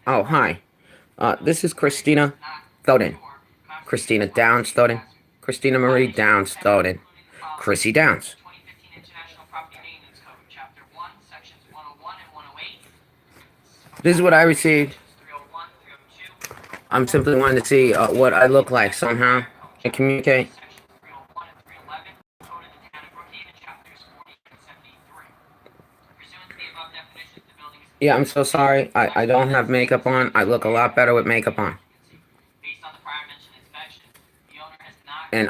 Oh, hi. This is Christina Thoden. Christina Downs Thoden. Christina Marie Downs Thoden. Chrissy Downs. This is what I received. I'm simply wanting to see what I look like somehow and communicate. Yeah, I'm so sorry. I don't have makeup on. I look a lot better with makeup on. And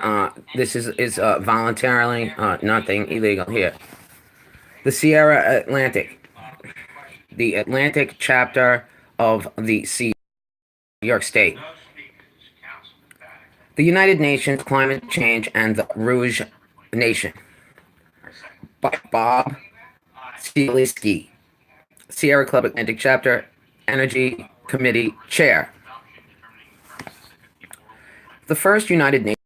this is voluntarily nothing illegal here. The Sierra Atlantic, the Atlantic chapter of the Sea, New York State. The United Nations Climate Change and the Rouge Nation by Bob Stieliski, Seirra Club Atlantic Chapter, Energy Committee Chair. The first United Nations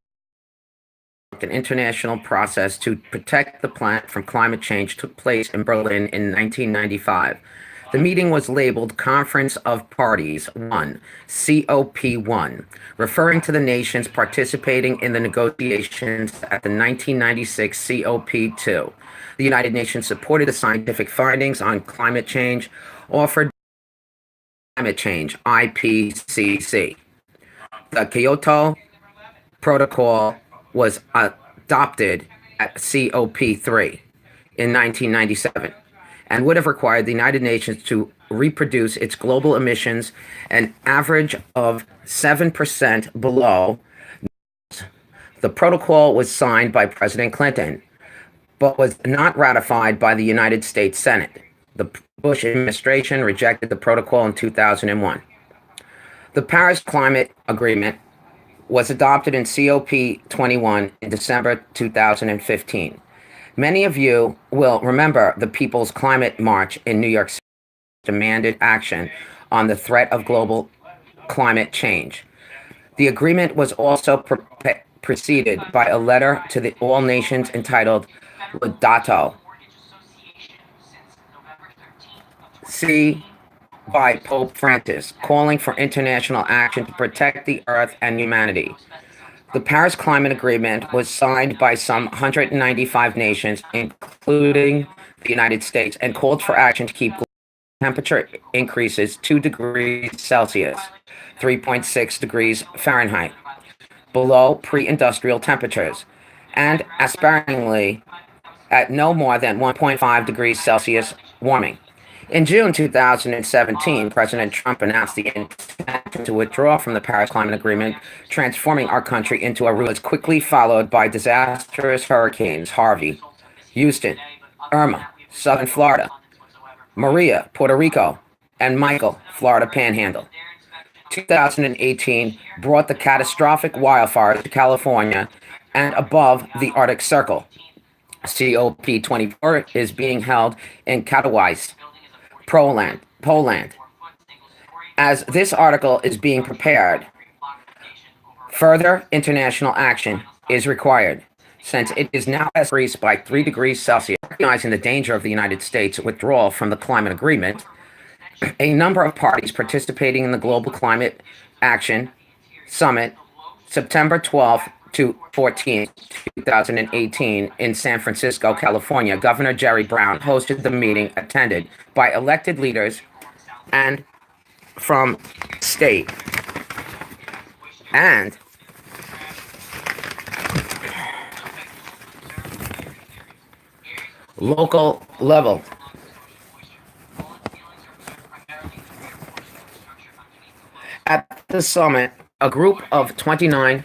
an international process to protect the planet from climate change took place in Berlin in 1995. The meeting was labeled Conference of Parties 1, COP1, referring to the nations participating in the negotiations at the 1996 COP2. The United Nations supported the scientific findings on climate change offered by Climate Change, IPCC. The Kyoto Protocol was adopted at COP3 in 1997 and would have required the United Nations to reproduce its global emissions an average of 7% below. The protocol was signed by President Clinton, but was not ratified by the United States Senate. The Bush administration rejected the protocol in 2001. The Paris Climate Agreement was adopted in COP21 in December 2015. Many of you will remember the People's Climate March in New York City demanded action on the threat of global climate change. The agreement was also preceded by a letter to the all nations entitled Laudato Si by Pope Francis, calling for international action to protect the earth and humanity. The Paris Climate Agreement was signed by some 195 nations, including the United States, and called for action to keep temperature increases 2 degrees Celsius, 3.6 degrees Fahrenheit, below pre-industrial temperatures, and aspiringly at no more than 1.5 degrees Celsius warming. In June 2017, President Trump announced the intent to withdraw from the Paris Climate Agreement, transforming our country into a ruin. It was quickly followed by disastrous hurricanes Harvey, Houston, Irma, Southern Florida, Maria, Puerto Rico, and Michael, Florida Panhandle. 2018 brought the catastrophic wildfires to California and above the Arctic Circle. COP24 is being held in Katowice, Poland. As this article is being prepared, further international action is required, since it is now increased by 3 degrees Celsius. Recognizing the danger of the United States' withdrawal from the climate agreement, a number of parties participating in the Global Climate Action Summit, September 12th to 14th, 2018, in San Francisco, California, Governor Jerry Brown hosted the meeting attended by elected leaders and from state and local level. At the summit, a group of 29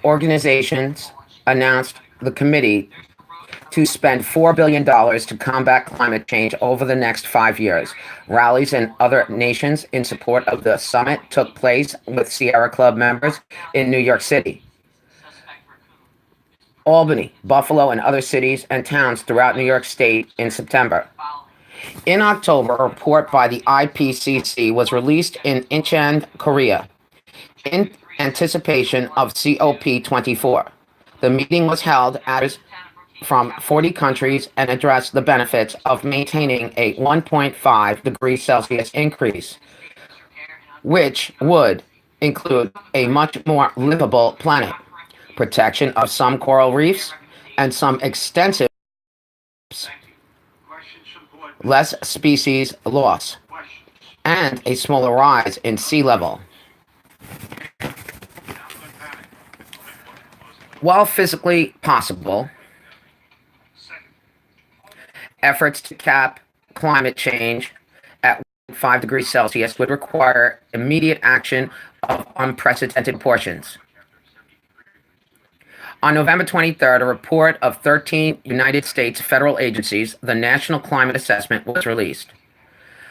organizations announced the committee to spend $4 billion to combat climate change over the next 5 years. Rallies in other nations in support of the summit took place with Seirra Club members in New York City, Albany, Buffalo, and other cities and towns throughout New York State in September. In October, a report by the IPCC was released in Incheon, Korea, in anticipation of COP24. The meeting was held at from 40 countries and address the benefits of maintaining a 1.5 degrees Celsius increase, which would include a much more livable planet, protection of some coral reefs, and some extensive less species loss, and a smaller rise in sea level. While physically possible, efforts to cap climate change at 5 degrees Celsius would require immediate action of unprecedented proportions. On November 23rd, a report of 13 United States federal agencies, the National Climate Assessment, was released.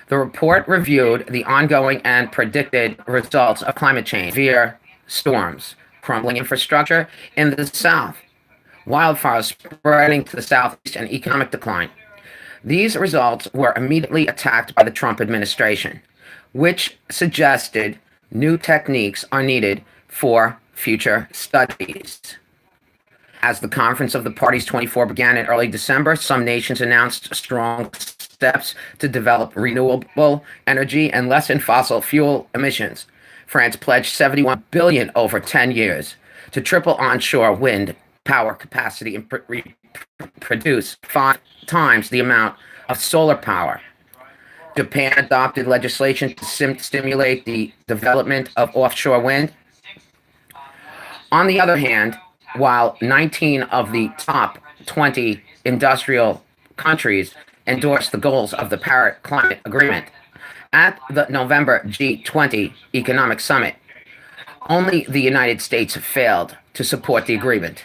The report reviewed the ongoing and predicted results of climate change: severe storms, crumbling infrastructure in the south, wildfires spreading to the southeast, and economic decline. These results were immediately attacked by the Trump administration, which suggested new techniques are needed for future studies. As the Conference of the Parties 24 began in early December, some nations announced strong steps to develop renewable energy and lessen fossil fuel emissions. France pledged 71 billion over 10 years to triple onshore wind power capacity and produce 5 times the amount of solar power. Japan adopted legislation to stimulate the development of offshore wind. On the other hand, while 19 of the top 20 industrial countries endorsed the goals of the Paris Climate Agreement, at the November G20 Economic Summit, only the United States failed to support the agreement.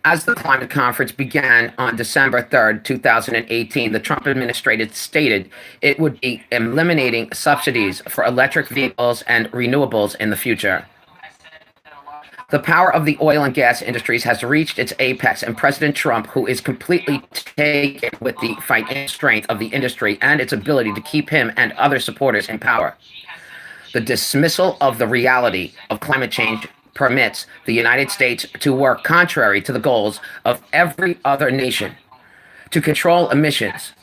As the climate conference began on December 3rd, 2018, the Trump administration stated it would be eliminating subsidies for electric vehicles and renewables in the future. The power of the oil and gas industries has reached its apex, and President Trump, who is completely taken with the financial strength of the industry and its ability to keep him and other supporters in power. The dismissal of the reality of climate change permits the United States to work contrary to the goals of every other nation to control emissions.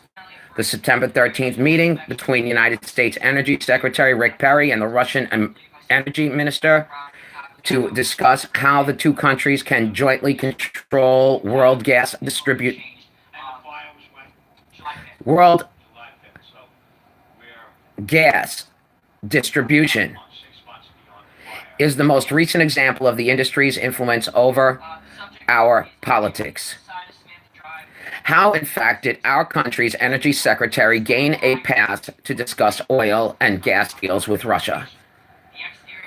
The September 13th meeting between United States Energy Secretary Rick Perry and the Russian Energy Minister to discuss how the two countries can jointly control world gas distribution is the most recent example of the industry's influence over our politics. How, in fact, did our country's energy secretary gain a pass to discuss oil and gas deals with Russia,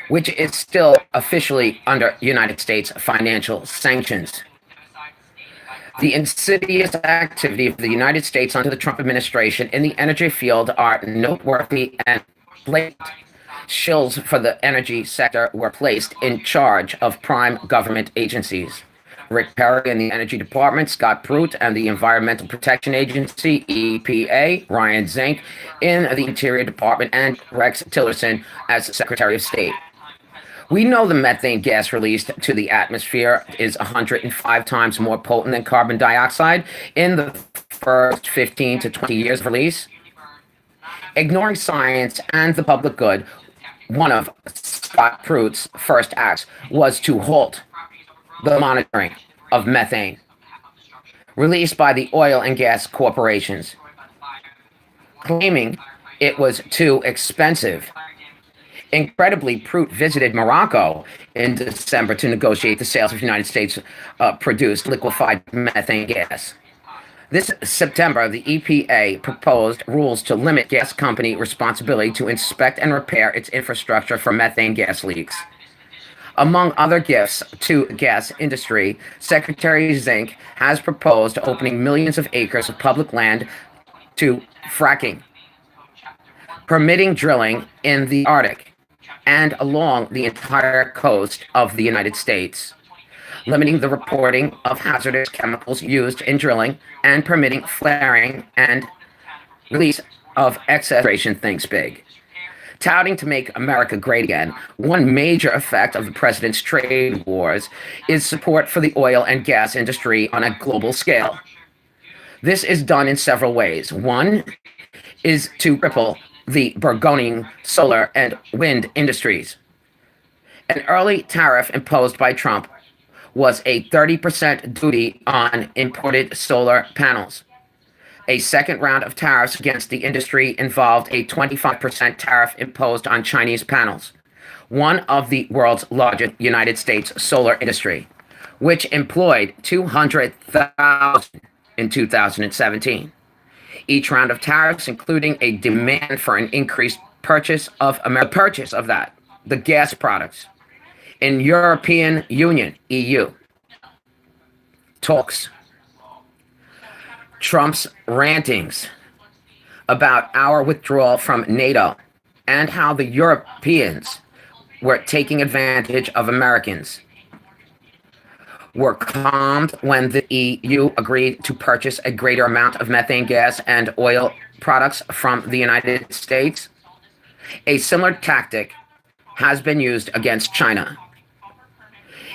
which is still officially under United States financial sanctions? The insidious activity of the United States under the Trump administration in the energy field are noteworthy, and blatant shills for the energy sector were placed in charge of prime government agencies. Rick Perry in the Energy Department, Scott Pruitt and the Environmental Protection Agency, EPA, Ryan Zink in the Interior Department, and Rex Tillerson as Secretary of State. We know the methane gas released to the atmosphere is 105 times more potent than carbon dioxide in the first 15 to 20 years of release. Ignoring science and the public good, one of Scott Pruitt's first acts was to halt the monitoring of methane released by the oil and gas corporations, claiming it was too expensive. Incredibly, Pruitt visited Morocco in December to negotiate the sales of United States produced liquefied methane gas. This September, the EPA proposed rules to limit gas company responsibility to inspect and repair its infrastructure for methane gas leaks. Among other gifts to the gas industry, Secretary Zink has proposed opening millions of acres of public land to fracking, permitting drilling in the Arctic and along the entire coast of the United States, limiting the reporting of hazardous chemicals used in drilling, and permitting flaring and release of excess. Thinks big. touting to make America great again. One major effect of the president's trade wars is support for the oil and gas industry on a global scale. This is done in several ways. One is to cripple the burgeoning solar and wind industries. An early tariff imposed by Trump was a 30% duty on imported solar panels. A second round of tariffs against the industry involved a 25% tariff imposed on Chinese panels, one of the world's largest United States solar industry, which employed 200,000 in 2017. Each round of tariffs, including a demand for an increased purchase of the gas products in European Union (EU) talks. Trump's rantings about our withdrawal from NATO and how the Europeans were taking advantage of Americans were calmed when the EU agreed to purchase a greater amount of methane gas and oil products from the United States. A similar tactic has been used against China.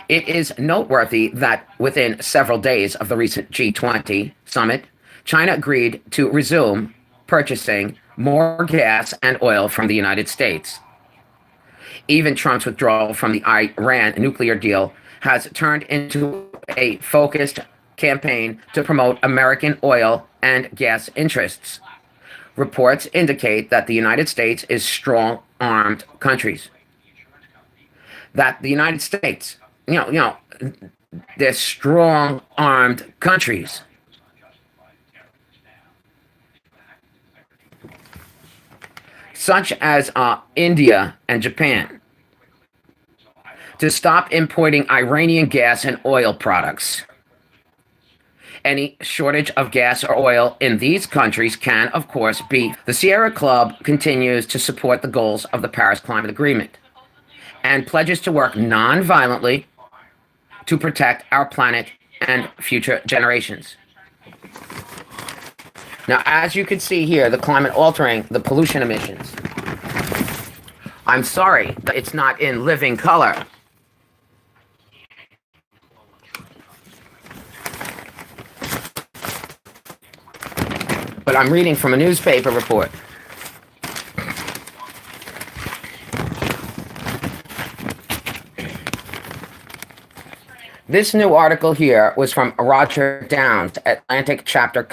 It is noteworthy that within several days of the recent G20 summit, China agreed to resume purchasing more gas and oil from the United States. Even Trump's withdrawal from the Iran nuclear deal has turned into a focused campaign to promote American oil and gas interests. Reports indicate that the United States is strong armed countries. That the United States, they're strong armed countries. Such as India and Japan, to stop importing Iranian gas and oil products. Any shortage of gas or oil in these countries can, of course, be. The Seirra Club continues to support the goals of the Paris Climate Agreement and pledges to work non-violently to protect our planet and future generations. Now, as you can see here, the climate altering, the pollution emissions. I'm sorry, it's not in living color. But I'm reading from a newspaper report. This new article here was from Roger Downs, Atlantic Chapter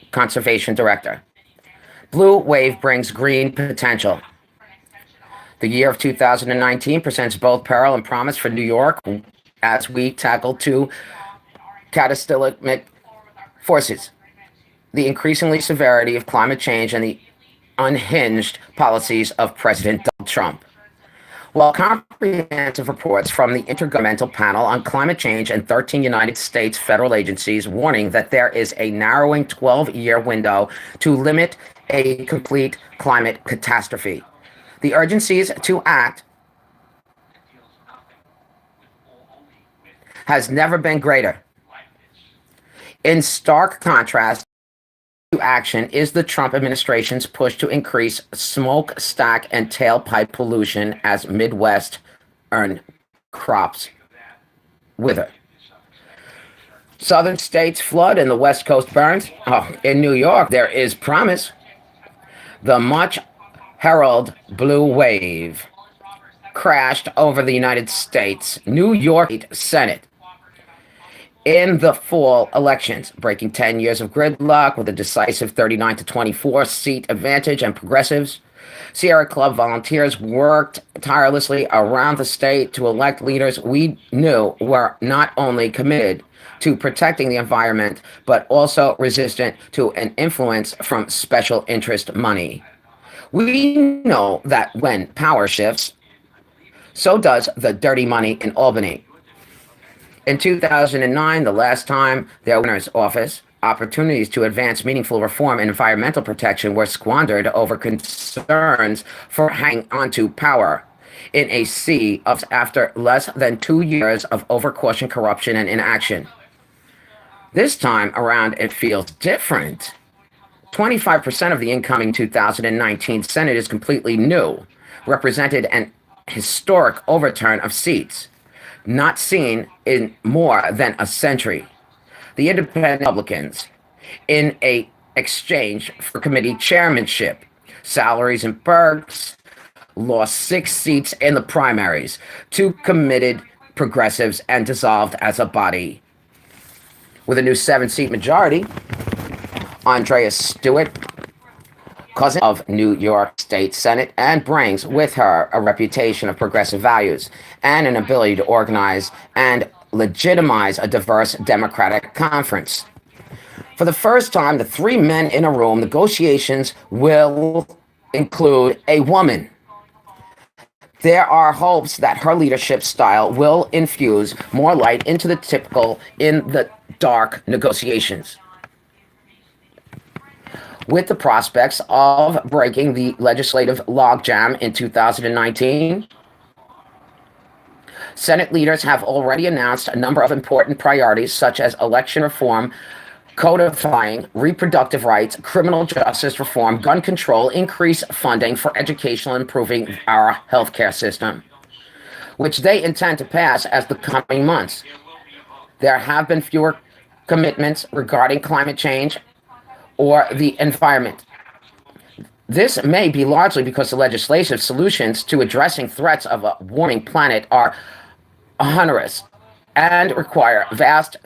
Conservation Director. Blue wave brings green potential. The year of 2019 presents both peril and promise for New York as we tackle two catastrophic forces: the increasingly severity of climate change and the unhinged policies of President Donald Trump. While comprehensive reports from the Intergovernmental Panel on Climate Change and 13 United States federal agencies warning that there is a narrowing 12-year window to limit a complete climate catastrophe, the urgencies to act has never been greater. In stark contrast to action is the Trump administration's push to increase smokestack and tailpipe pollution as Midwestern crops wither. Southern states flood and the West Coast burns. In New York, there is promise. The much heralded blue wave crashed over the United States New York Senate in the fall elections, breaking 10 years of gridlock with a decisive 39-24 seat advantage, and progressives. Seirra Club volunteers worked tirelessly around the state to elect leaders we knew were not only committed to protecting the environment, but also resistant to an influence from special interest money. We know that when power shifts, so does the dirty money in Albany. In 2009, the last time their winner's office, opportunities to advance meaningful reform and environmental protection were squandered over concerns for hanging onto power in a sea of after less than 2 years of overcaution, corruption, and inaction. This time around, it feels different. 25% of the incoming 2019 Senate is completely new, represented an historic overturn of seats, not seen in more than a century. The independent Republicans, in a exchange for committee chairmanship, salaries and perks, lost 6 seats in the primaries to committed progressives and dissolved as a body. With a new 7-seat majority, Andrea Stewart, cousin of New York State Senate, and brings with her a reputation of progressive values and an ability to organize and legitimize a diverse Democratic conference. For the first time, the 3 men in a room negotiations will include a woman. There are hopes that her leadership style will infuse more light into the typical in the dark negotiations. With the prospects of breaking the legislative logjam in 2019, Senate leaders have already announced a number of important priorities, such as election reform, codifying reproductive rights, criminal justice reform, gun control, increased funding for education, and improving our healthcare system, which they intend to pass as the coming months. There have been fewer commitments regarding climate change or the environment. This may be largely because the legislative solutions to addressing threats of a warming planet are onerous and require vast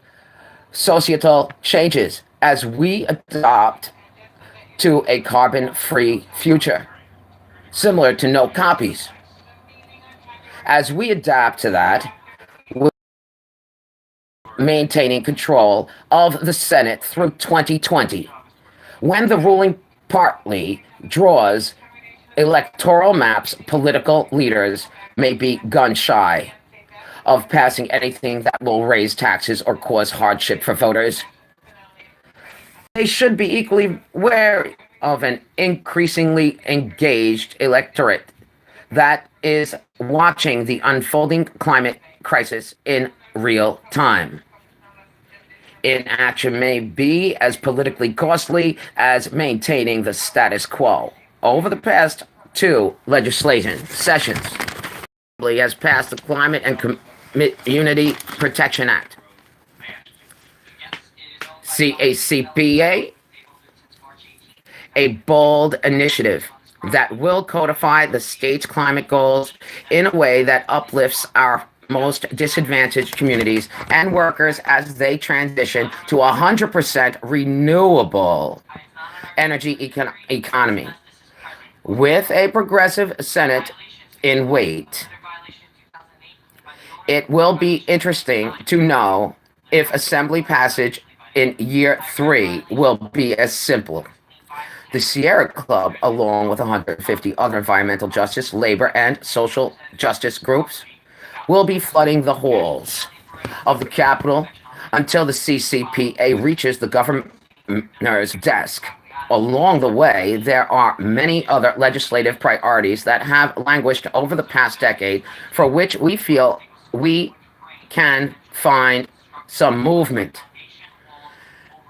societal changes as we adopt to a carbon-free future, similar to no copies. As we adapt to that, we're maintaining control of the Senate through 2020, when the ruling party draws electoral maps. Political leaders may be gun-shy of passing anything that will raise taxes or cause hardship for voters. They should be equally wary of an increasingly engaged electorate that is watching the unfolding climate crisis in real time. Inaction may be as politically costly as maintaining the status quo. Over the past 2 legislation sessions, has passed the Climate and Community Protection Act, CACPA, a bold initiative that will codify the state's climate goals in a way that uplifts our most disadvantaged communities and workers as they transition to a 100% renewable energy economy. With a progressive Senate in wait, it will be interesting to know if Assembly passage in year 3 will be as simple. The Seirra Club, along with 150 other environmental justice, labor, and social justice groups, will be flooding the halls of the Capitol until the CCPA reaches the governor's desk. Along the way, there are many other legislative priorities that have languished over the past decade, for which we feel we can find some movement.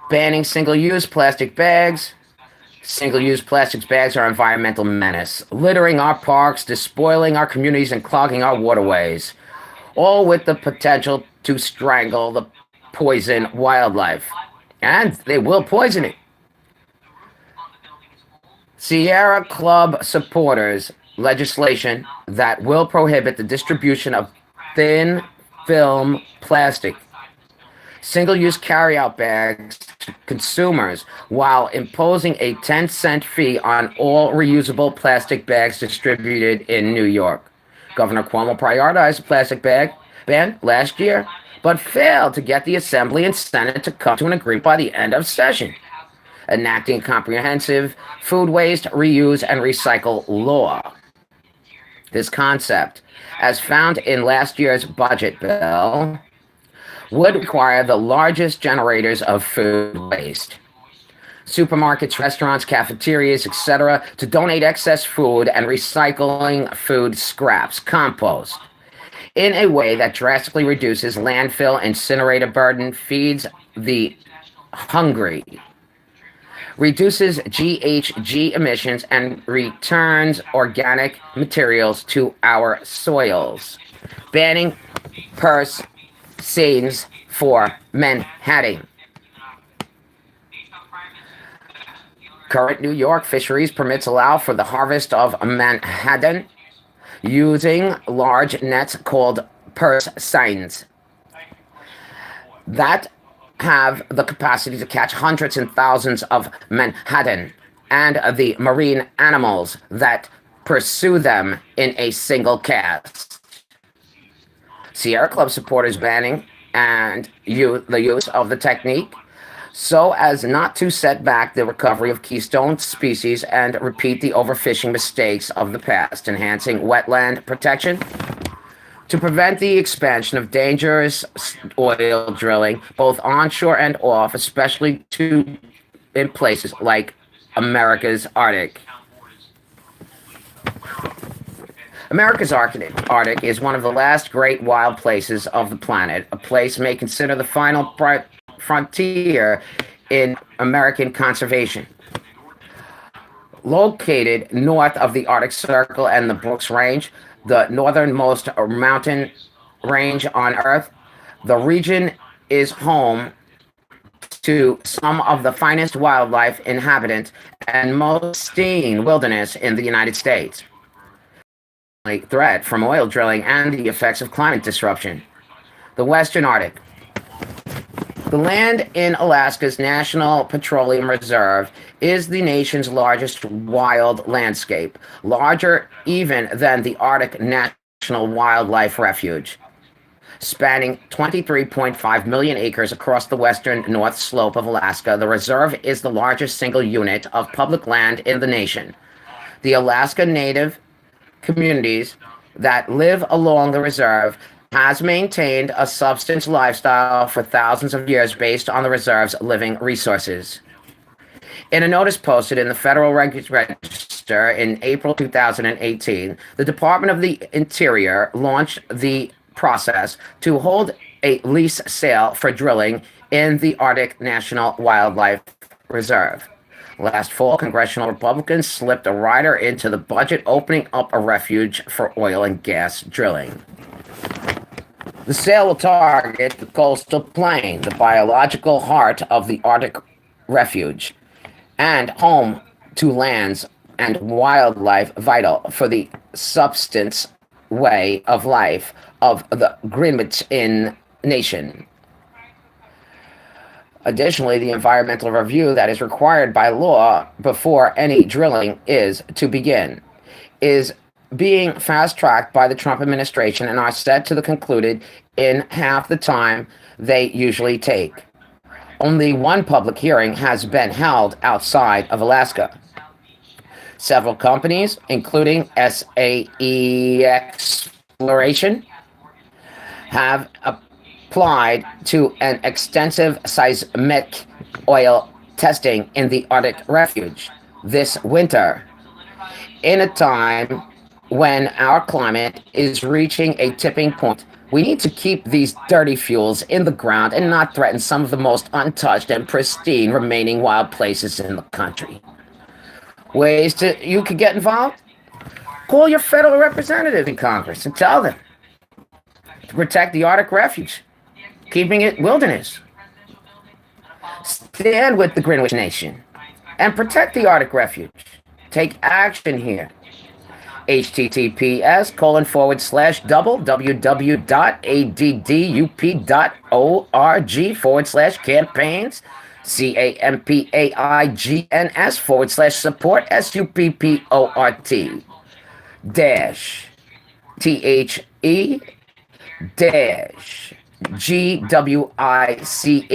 Banning single-use plastic bags. Single-use plastic bags are an environmental menace, littering our parks, despoiling our communities, and clogging our waterways, all with the potential to strangle the poison wildlife. And they will poison it. Seirra Club supporters legislation that will prohibit the distribution of thin film plastic, single-use carryout bags to consumers, while imposing a 10-cent fee on all reusable plastic bags distributed in New York. Governor Cuomo prioritized the plastic bag ban last year, but failed to get the Assembly and Senate to come to an agreement by the end of session, enacting a comprehensive food waste, reuse, and recycle law. This concept, as found in last year's budget bill, would require the largest generators of food waste, supermarkets, restaurants, cafeterias, etc., to donate excess food and recycling food scraps, compost, in a way that drastically reduces landfill incinerator burden, feeds the hungry, reduces GHG emissions, and returns organic materials to our soils. Banning purse seines for Manhattan. Current New York fisheries permits allow for the harvest of Manhattan using large nets called purse seines that have the capacity to catch hundreds and thousands of Manhattan and the marine animals that pursue them in a single cast. Seirra Club supporters banning the use of the technique so as not to set back the recovery of keystone species and repeat the overfishing mistakes of the past, enhancing wetland protection to prevent the expansion of dangerous oil drilling, both onshore and off, especially in places like America's Arctic. America's Arctic is one of the last great wild places of the planet. A place may consider the final frontier in American conservation. Located north of the Arctic Circle and the Brooks Range, the northernmost mountain range on Earth, the region is home to some of the finest wildlife inhabitant and most pristine wilderness in the United States. Threat from oil drilling and the effects of climate disruption. The Western Arctic. The land in Alaska's National Petroleum Reserve is the nation's largest wild landscape, larger even than the Arctic National Wildlife Refuge. Spanning 23.5 million acres across the western north slope of Alaska, the reserve is the largest single unit of public land in the nation. The Alaska Native communities that live along the reserve has maintained a subsistence lifestyle for thousands of years based on the reserve's living resources. In a notice posted in the Federal Register in April 2018, the Department of the Interior launched the process to hold a lease sale for drilling in the Arctic National Wildlife Reserve. Last fall, congressional Republicans slipped a rider into the budget opening up a refuge for oil and gas drilling. The sale will target the coastal plain, the biological heart of the Arctic refuge, and home to lands and wildlife vital for the subsistence way of life of the Greenwich Nation. Additionally, the environmental review that is required by law before any drilling is to begin is being fast-tracked by the Trump administration and are set to be concluded in half the time they usually take. Only one public hearing has been held outside of Alaska. Several companies, including SAE Exploration, have applied to an extensive seismic oil testing in the Arctic refuge this winter, in a time when our climate is reaching a tipping point. We need to keep these dirty fuels in the ground and not threaten some of the most untouched and pristine remaining wild places in the country. Ways you could get involved? Call your federal representative in Congress and tell them to protect the Arctic refuge, keeping it wilderness. Stand with the Greenwich Nation and protect the Arctic refuge. Take action here. https://www.addup.org/campaigns campaigns/support dash THE dash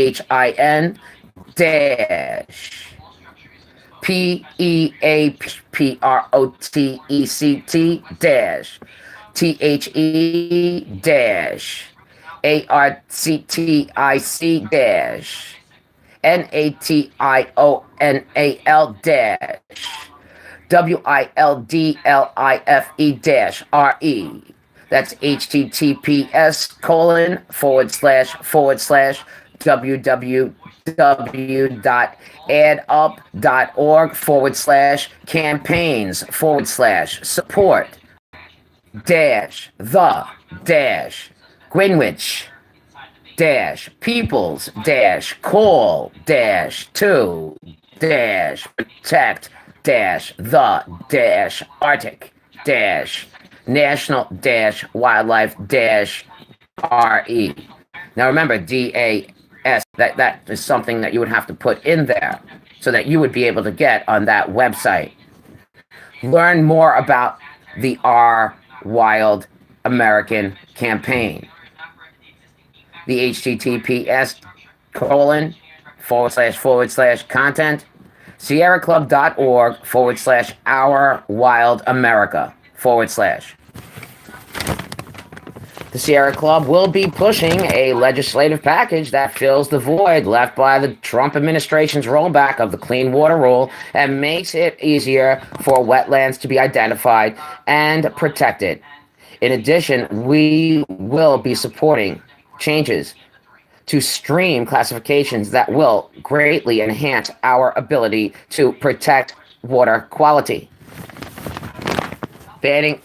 GWICHIN dash PEAPROTECT dash THE dash ARCTIC dash NATIONAL dash WILDLIFE That's https://www www.addup.org/campaigns/support the Greenwich peoples call to protect the Arctic national wildlife RE. Now remember, DAS, that is something that you would have to put in there so that you would be able to get on that website. Learn more about the Our Wild American campaign. The https://content seirraclub.org/Our Wild America /. The Seirra Club will be pushing a legislative package that fills the void left by the Trump administration's rollback of the Clean Water Rule and makes it easier for wetlands to be identified and protected. In addition, we will be supporting changes to stream classifications that will greatly enhance our ability to protect water quality. Banning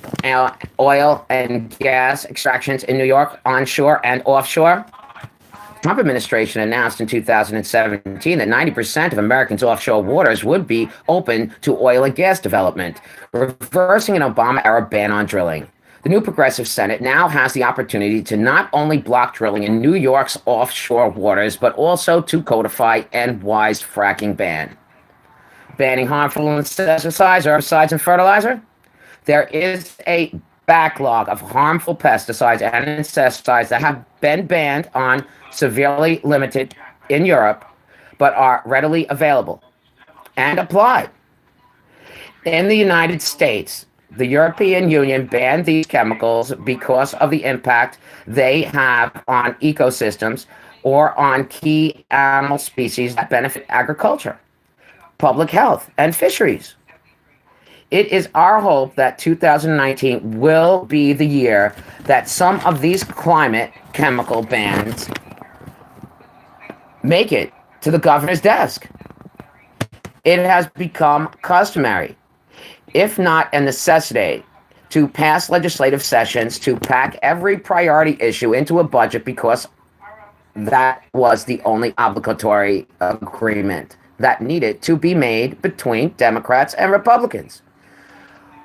oil and gas extractions in New York, onshore and offshore. The Trump administration announced in 2017 that 90% of Americans' offshore waters would be open to oil and gas development, reversing an Obama-era ban on drilling. The new progressive Senate now has the opportunity to not only block drilling in New York's offshore waters, but also to codify and wise fracking ban. Banning harmful insecticides, herbicides, and fertilizer. There is a backlog of harmful pesticides and insecticides that have been banned on severely limited in Europe, but are readily available and applied. In the United States, the European Union banned these chemicals because of the impact they have on ecosystems or on key animal species that benefit agriculture, public health, and fisheries. It is our hope that 2019 will be the year that some of these climate chemical bans make it to the governor's desk. It has become customary, if not a necessity, to pass legislative sessions to pack every priority issue into a budget because that was the only obligatory agreement that needed to be made between Democrats and Republicans,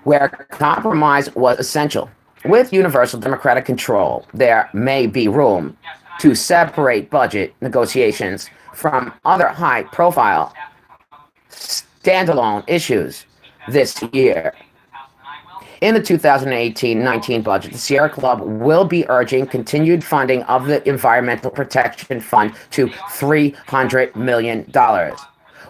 where compromise was essential. With universal Democratic control, there may be room to separate budget negotiations from other high-profile standalone issues this year. In the 2018-19 budget, the Seirra Club will be urging continued funding of the Environmental Protection Fund to $300 million.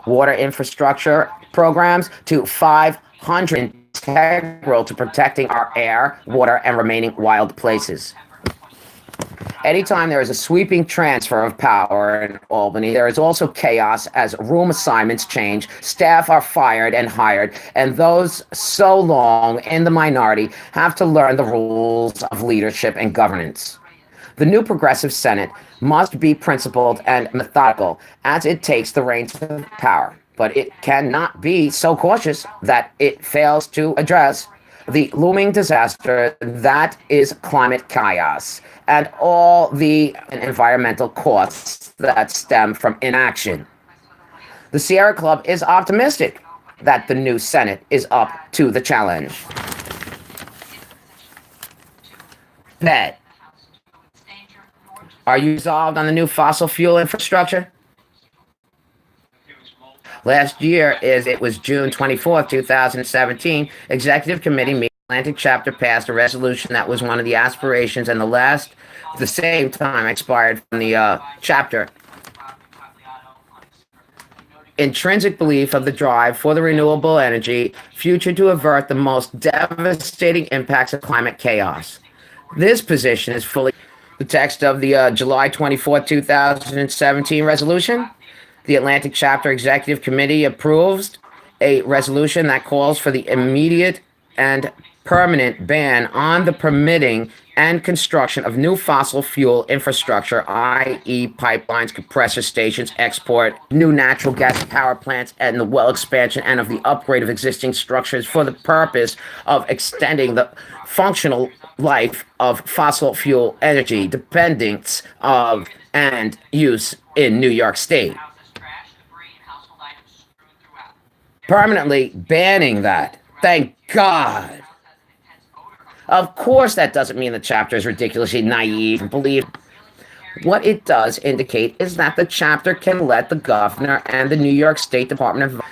Water infrastructure programs to $500 integral to protecting our air, water, and remaining wild places. Anytime there is a sweeping transfer of power in Albany, there is also chaos as room assignments change, staff are fired and hired, and those so long in the minority have to learn the rules of leadership and governance. The new progressive Senate must be principled and methodical as it takes the reins of power, but it cannot be so cautious that it fails to address the looming disaster that is climate chaos and all the environmental costs that stem from inaction. The Seirra Club is optimistic that the new Senate is up to the challenge. Bet. Are you resolved on the new fossil fuel infrastructure? Last year, it was June 24th, 2017, Executive Committee meeting, Atlantic Chapter passed a resolution that was one of the aspirations and at the same time expired from the chapter. Intrinsic belief of the drive for the renewable energy future to avert the most devastating impacts of climate chaos. This position is fully the text of the July 24th, 2017 resolution. The Atlantic Chapter Executive Committee approves a resolution that calls for the immediate and permanent ban on the permitting and construction of new fossil fuel infrastructure, i.e., pipelines, compressor stations, export, new natural gas power plants, and the well expansion and of the upgrade of existing structures for the purpose of extending the functional life of fossil fuel energy dependence of and use in New York State. Permanently banning that. Thank God. Of course, that doesn't mean the chapter is ridiculously naive and believe. What it does indicate is that the chapter can let the governor and the New York State Department of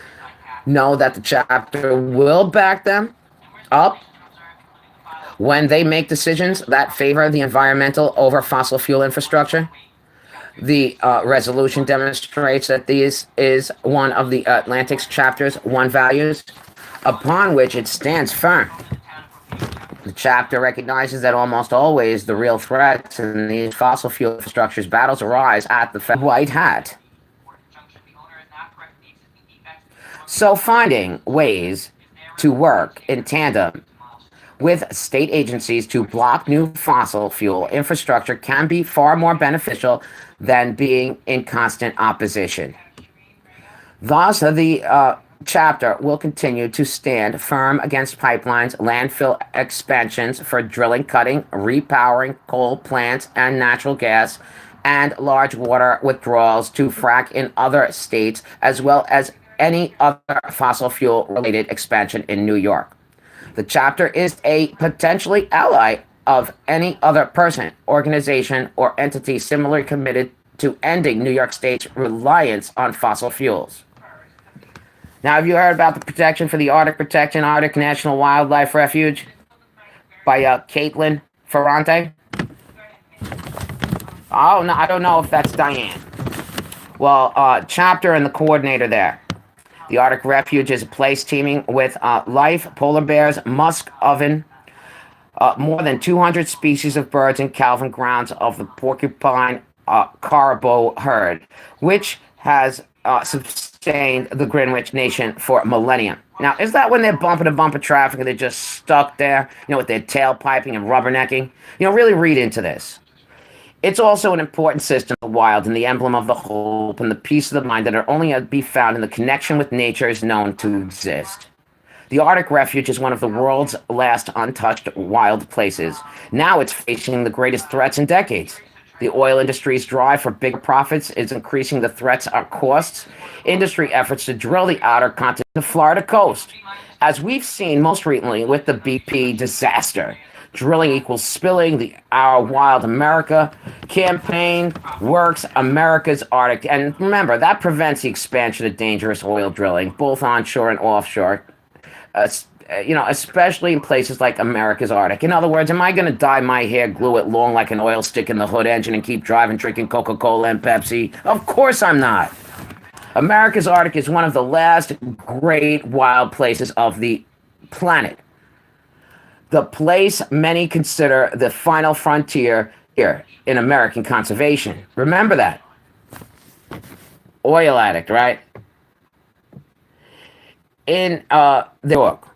know that the chapter will back them up when they make decisions that favor the environmental over fossil fuel infrastructure. The resolution demonstrates that this is one of the Atlantic's chapter's one values upon which it stands firm. The chapter recognizes that almost always the real threats in these fossil fuel infrastructures battles arise at the white hat. So finding ways to work in tandem with state agencies to block new fossil fuel infrastructure can be far more beneficial than being in constant opposition. Thus, the chapter will continue to stand firm against pipelines, landfill expansions for drilling, cutting, repowering coal plants and natural gas, and large water withdrawals to frack in other states, as well as any other fossil fuel related expansion in New York. The chapter is a potentially ally of any other person, organization, or entity similarly committed to ending New York State's reliance on fossil fuels. Now, have you heard about the protection for the Arctic Protection Arctic National Wildlife Refuge by Caitlin Ferrante? Oh, no, I don't know if that's Diane. Well, chapter and the coordinator there. The Arctic Refuge is a place teeming with life, polar bears, musk oven, more than 200 species of birds and calving grounds of the porcupine caribou herd, which has sustained the Greenwich Nation for millennia. Now, is that when they're bumper to bumper traffic and they're just stuck there, with their tail piping and rubbernecking? Really read into this. It's also an important system of the wild and the emblem of the hope and the peace of the mind that are only to be found in the connection with nature is known to exist. The Arctic Refuge is one of the world's last untouched wild places. Now it's facing the greatest threats in decades. The oil industry's drive for big profits is increasing the threats on costs. Industry efforts to drill the outer continent, the Florida coast. As we've seen most recently with the BP disaster. Drilling equals spilling. The Our Wild America campaign works America's Arctic. And remember, that prevents the expansion of dangerous oil drilling, both onshore and offshore, especially in places like America's Arctic. In other words, am I going to dye my hair, glue it long like an oil stick in the hood engine, and keep driving, drinking Coca-Cola and Pepsi? Of course I'm not. America's Arctic is one of the last great wild places of the planet. The place many consider the final frontier here in American conservation. Remember that. Oil addict, right? In the book,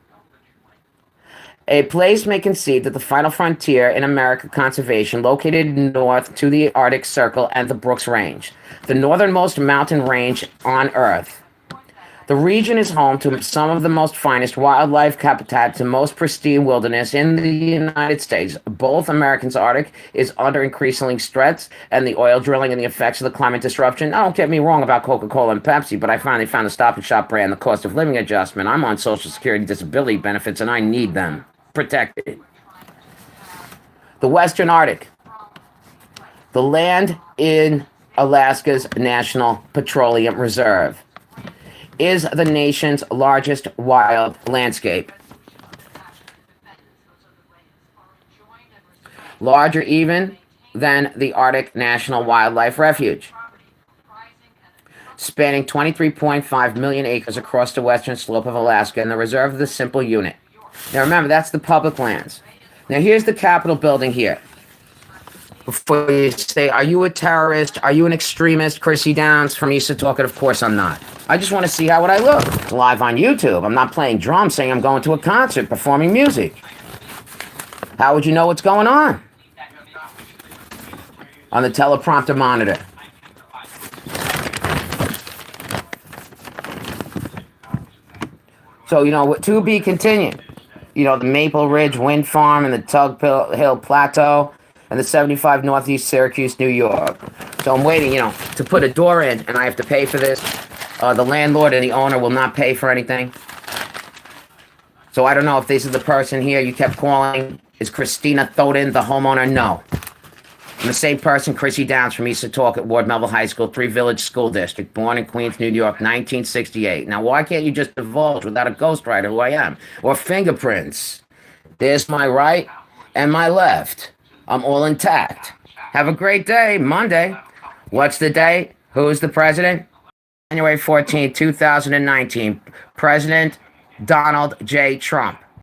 a place may concede that the final frontier in American conservation located north to the Arctic Circle and the Brooks Range, the northernmost mountain range on Earth. The region is home to some of the most finest wildlife habitats and most pristine wilderness in the United States. Both America's Arctic is under increasing stress, and the oil drilling and the effects of the climate disruption. Now, don't get me wrong about Coca-Cola and Pepsi, but I finally found a Stop and Shop brand, the cost of living adjustment. I'm on Social Security disability benefits, and I need them protected. The Western Arctic. The land in Alaska's National Petroleum Reserve is the nation's largest wild landscape. Larger even than the Arctic National Wildlife Refuge. Spanning 23.5 million acres across the western slope of Alaska and the reserve of the simple unit. Now remember, that's the public lands. Now here's the Capitol building here. before you say, are you a terrorist? Are you an extremist? Chrissy Downs from East Talking. Of course I'm not. I just want to see how would I look. It's live on YouTube. I'm not playing drums saying I'm going to a concert, performing music. How would you know what's going on? On the teleprompter monitor. So, to be continued. The Maple Ridge Wind Farm and the Tug Hill Plateau and the 75 Northeast Syracuse, New York. So I'm waiting, to put a door in, and I have to pay for this. The landlord and the owner will not pay for anything. So I don't know if this is the person here you kept calling. Is Christina Thoden the homeowner? No. I'm the same person, Chrissy Downs from East Setauket, Ward Melville High School, 3 Village School District, born in Queens, New York, 1968. Now, why can't you just divulge without a ghostwriter who I am? Or fingerprints? There's my right and my left. I'm all intact. Have a great day, Monday. What's the date? Who's the president? January 14, 2019. President Donald J. Trump.